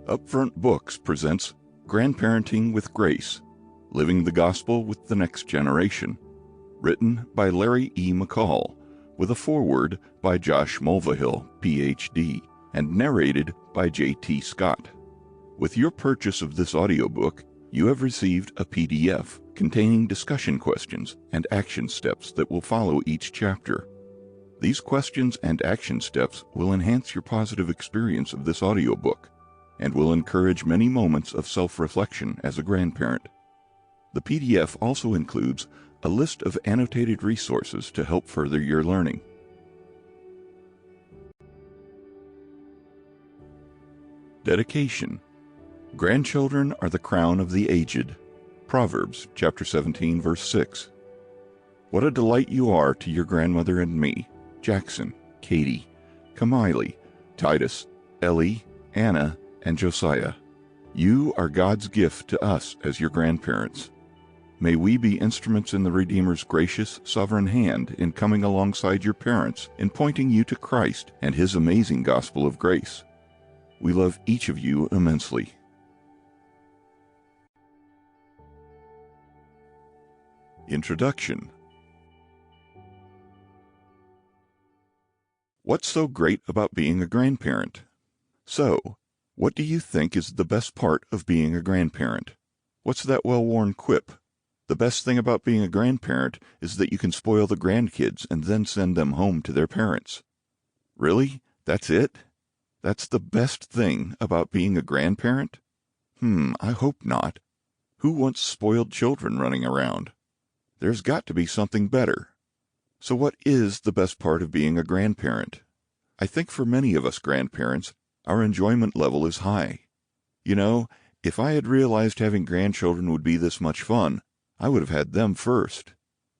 Upfront Books presents Grandparenting with Grace, Living the Gospel with the Next Generation, written by Larry E. Mccall, with a foreword by Josh Mulvihill, Ph.D., and narrated by J.T. Scott. With your purchase of this audiobook, you have received a PDF containing discussion questions and action steps that will follow each chapter. These questions and action steps will enhance your positive experience of this audiobook and will encourage many moments of self-reflection as a grandparent. The PDF also includes a list of annotated resources to help further your learning. Dedication. Grandchildren are the crown of the aged. Proverbs chapter 17, verse 6. What a delight you are to your grandmother and me, Jackson, Katie, Kamiley, Titus, Ellie, Anna, and Josiah. You are God's gift to us as your grandparents. May we be instruments in the Redeemer's gracious, sovereign hand in coming alongside your parents in pointing you to Christ and His amazing gospel of grace. We love each of you immensely. Introduction. What's so great about being a grandparent? So, what do you think is the best part of being a grandparent? What's that well-worn quip? The best thing about being a grandparent is that you can spoil the grandkids and then send them home to their parents. Really? That's it? That's the best thing about being a grandparent? I hope not. Who wants spoiled children running around? There's got to be something better. So what is the best part of being a grandparent? I think for many of us grandparents, our enjoyment level is high. You know, if I had realized having grandchildren would be this much fun, I would have had them first.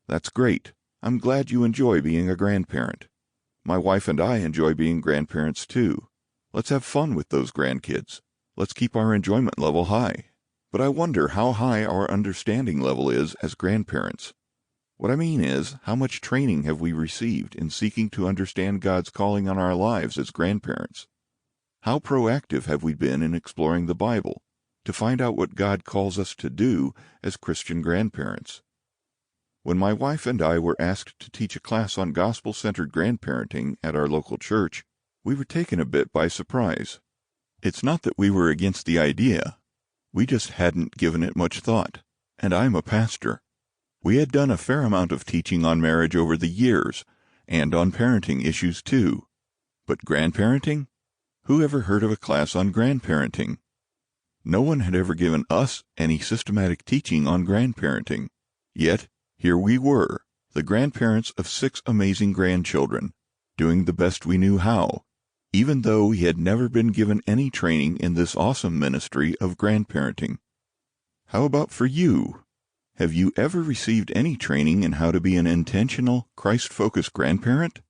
That's great. I'm glad you enjoy being a grandparent. My wife and I enjoy being grandparents too. Let's have fun with those grandkids. Let's keep our enjoyment level high. But I wonder how high our understanding level is as grandparents. What I mean is, how much training have we received in seeking to understand God's calling on our lives as grandparents? How proactive have we been in exploring the Bible to find out what God calls us to do as Christian grandparents? When my wife and I were asked to teach a class on gospel-centered grandparenting at our local church, we were taken a bit by surprise. It's not that we were against the idea. We just hadn't given it much thought, and I'm a pastor. We had done a fair amount of teaching on marriage over the years, and on parenting issues too. But grandparenting? Who ever heard of a class on grandparenting? No one had ever given us any systematic teaching on grandparenting. Yet, here we were, the grandparents of 6 amazing grandchildren, doing the best we knew how, even though we had never been given any training in this awesome ministry of grandparenting. How about for you? Have you ever received any training in how to be an intentional, Christ-focused grandparent?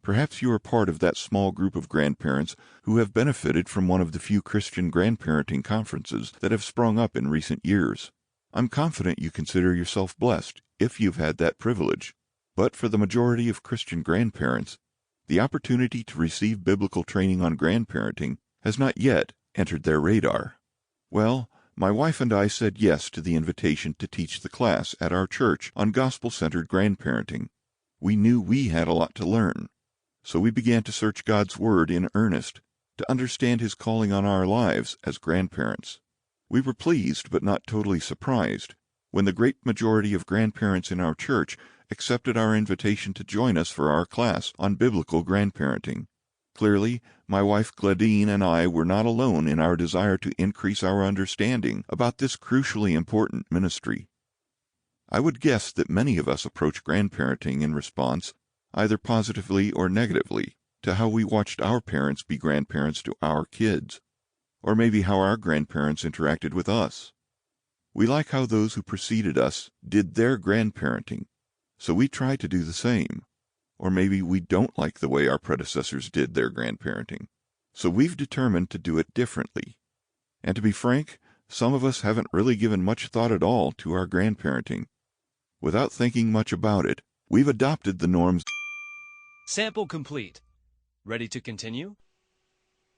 Perhaps you are part of that small group of grandparents who have benefited from one of the few Christian grandparenting conferences that have sprung up in recent years. I'm confident you consider yourself blessed if you've had that privilege. But for the majority of Christian grandparents, the opportunity to receive biblical training on grandparenting has not yet entered their radar. Well, my wife and I said yes to the invitation to teach the class at our church on gospel-centered grandparenting. We knew we had a lot to learn, so we began to search God's Word in earnest to understand His calling on our lives as grandparents. We were pleased but not totally surprised when the great majority of grandparents in our church accepted our invitation to join us for our class on biblical grandparenting. Clearly, my wife Gladine and I were not alone in our desire to increase our understanding about this crucially important ministry. I would guess that many of us approach grandparenting in response, either positively or negatively, to how we watched our parents be grandparents to our kids, or maybe how our grandparents interacted with us. We like how those who preceded us did their grandparenting, so we try to do the same. Or maybe we don't like the way our predecessors did their grandparenting, so we've determined to do it differently. And to be frank, some of us haven't really given much thought at all to our grandparenting. Without thinking much about it, we've adopted the norms. Sample complete. Ready to continue?